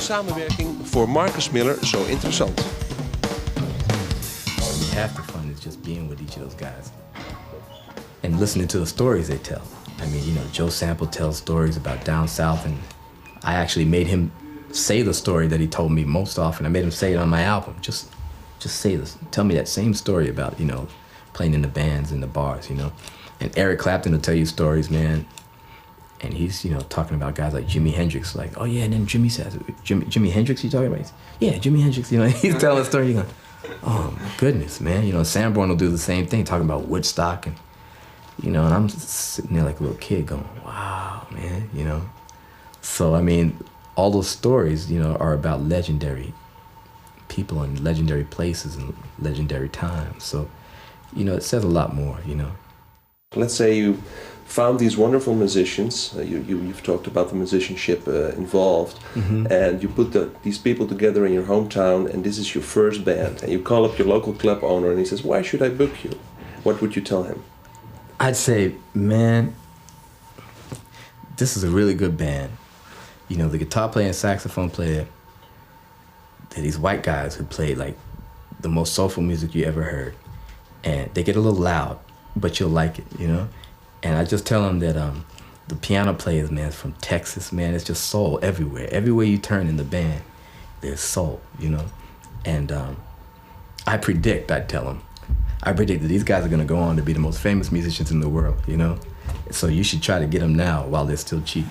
samenwerking voor Marcus Miller zo interessant? Half the fun is just being with each of those guys and listening to the stories they tell. I mean, you know, Joe Sample tells stories about down south, and I actually made him say the story that he told me most often. I made him say it on my album. Just say this. Tell me that same story about, you know, playing in the bands and the bars, you know. And Eric Clapton will tell you stories, man. And he's, you know, talking about guys like Jimi Hendrix. Like, oh yeah, and then Jimmy says, Jimi Hendrix you talking about? Yeah, Jimi Hendrix, you know, he's telling a story. You're going, oh my goodness, man. You know, Sanborn will do the same thing, talking about Woodstock. And, you know, and I'm sitting there like a little kid going, wow, man, you know. So, I mean, all those stories, you know, are about legendary people and legendary places and legendary times. So, you know, it says a lot more, you know. Let's say you found these wonderful musicians. You've talked about the musicianship involved, and you put these people together in your hometown, and this is your first band. And you call up your local club owner, and he says, "Why should I book you?" What would you tell him? I'd say, man, this is a really good band. You know, the guitar player and saxophone player, they're these white guys who play like the most soulful music you ever heard. And they get a little loud, but you'll like it, you know? And I just tell them that the piano players, man, is from Texas, man. It's just soul everywhere. Everywhere you turn in the band, there's soul, you know? And I tell them, I predict that these guys are gonna go on to be the most famous musicians in the world, you know? So you should try to get them now while they're still cheap.